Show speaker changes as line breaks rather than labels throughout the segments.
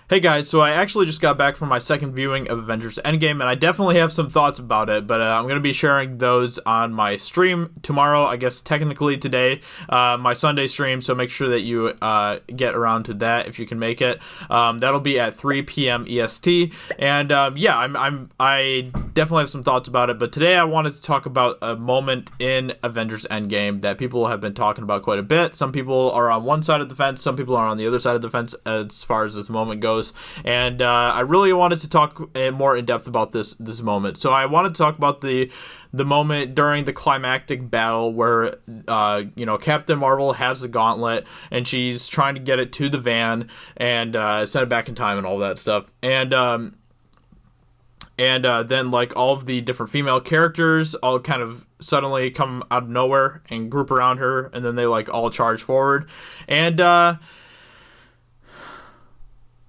Hey guys, so I actually just got back from my second viewing of Avengers Endgame, and I definitely have some thoughts about it, but I'm going to be sharing those on my stream tomorrow, I guess technically today, my Sunday stream, so make sure that you get around to that if you can make it. That'll be at 3 p.m. EST, and I definitely have some thoughts about it, but today I wanted to talk about a moment in Avengers Endgame that people have been talking about quite a bit. Some people are on one side of the fence, some people are on the other side of the fence as far as this moment goes. And I really wanted to talk more in depth about this moment. So I wanted to talk about the moment during the climactic battle where Captain Marvel has the gauntlet and she's trying to get it to the van and send it back in time and all that stuff. And then like all of the different female characters all kind of suddenly come out of nowhere and group around her, and then they like all charge forward. And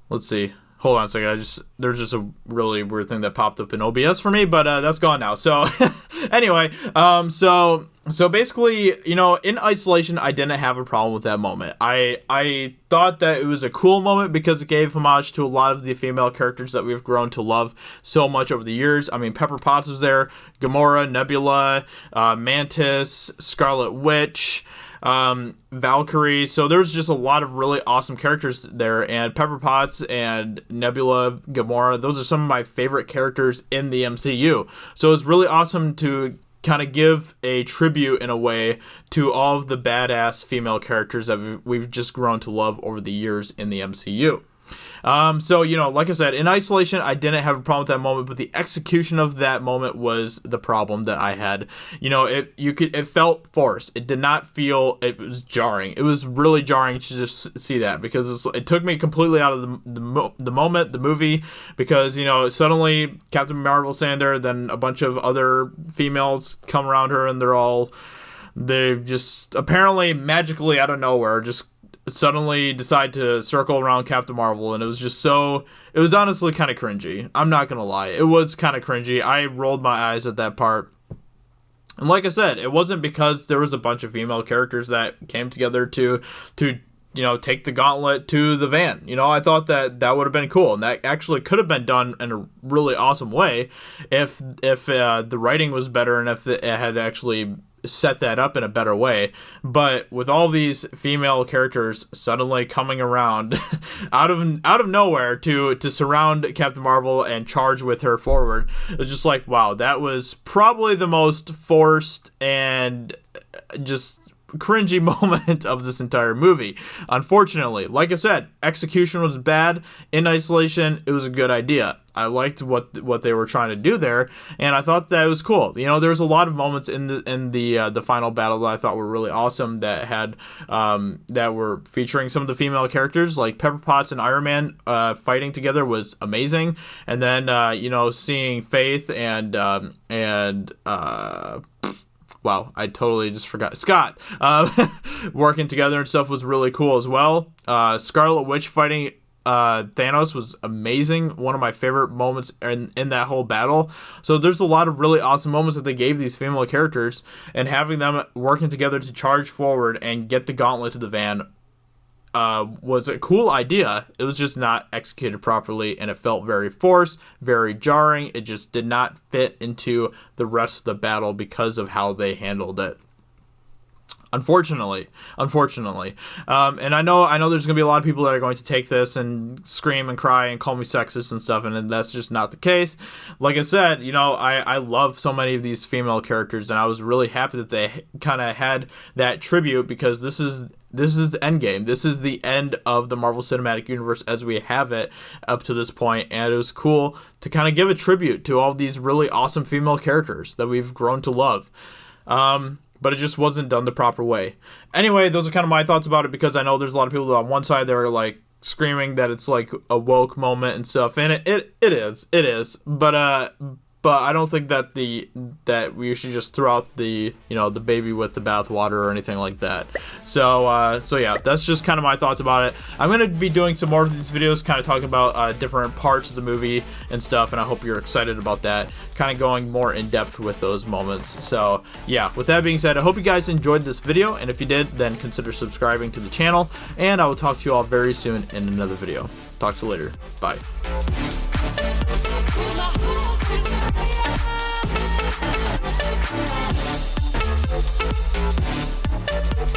let's see. Hold on a second. There's just a really weird thing that popped up in OBS for me, but that's gone now. So anyway, so basically, in isolation, I didn't have a problem with that moment. I thought that it was a cool moment because it gave homage to a lot of the female characters that we've grown to love so much over the years. I mean, Pepper Potts was there, Gamora, Nebula, Mantis, Scarlet Witch, Valkyrie. So there's just a lot of really awesome characters there, and Pepper Potts and Nebula, Gamora, those are some of my favorite characters in the MCU. So it's really awesome to kind of give a tribute in a way to all of the badass female characters that we've just grown to love over the years in the MCU. So, like I said, in isolation, I didn't have a problem with that moment, but the execution of that moment was the problem that I had. It felt forced. It did not feel, it was jarring. It was really jarring to just see that because it took me completely out of the moment, the movie, because, suddenly Captain Marvel's standing there, then a bunch of other females come around her and they just apparently magically out of nowhere just suddenly decide to circle around Captain Marvel, and it was honestly kind of cringy. I'm not gonna lie, it was kind of cringy. I rolled my eyes at that part, and like I said, it wasn't because there was a bunch of female characters that came together to take the gauntlet to the van. I thought that would have been cool, and that actually could have been done in a really awesome way if the writing was better and if it had actually set that up in a better way. But with all these female characters suddenly coming around out of nowhere to surround Captain Marvel and charge with her forward, it's just like, wow, that was probably the most forced and just cringy moment of this entire movie. Unfortunately, like I said, execution was bad. In isolation, it was a good idea. I liked what they were trying to do there, and I thought that it was cool. There was a lot of moments in the final battle that I thought were really awesome that had that were featuring some of the female characters, like Pepper Potts and Iron Man fighting together was amazing. And then seeing Faith and wow, I totally just forgot. Scott working together and stuff was really cool as well. Scarlet Witch fighting Thanos was amazing. One of my favorite moments in that whole battle. So there's a lot of really awesome moments that they gave these female characters, and having them working together to charge forward and get the gauntlet to the van was a cool idea. It was just not executed properly, and it felt very forced, very jarring. It just did not fit into the rest of the battle because of how they handled it. Unfortunately. And I know there's going to be a lot of people that are going to take this and scream and cry and call me sexist and stuff, and that's just not the case. Like I said, I love so many of these female characters, and I was really happy that they kind of had that tribute, because this is Endgame. This is the end of the Marvel Cinematic Universe as we have it up to this point, and it was cool to kind of give a tribute to all these really awesome female characters that we've grown to love. But it just wasn't done the proper way. Anyway, those are kind of my thoughts about it, because I know there's a lot of people on one side that are like screaming that it's like a woke moment and stuff, and it is. But but I don't think that that we should just throw out the the baby with the bathwater or anything like that. So yeah, that's just kind of my thoughts about it. I'm gonna be doing some more of these videos, kind of talking about different parts of the movie and stuff, and I hope you're excited about that. Kind of going more in depth with those moments. So yeah, with that being said, I hope you guys enjoyed this video, and if you did, then consider subscribing to the channel, and I will talk to you all very soon in another video. Talk to you later. Bye.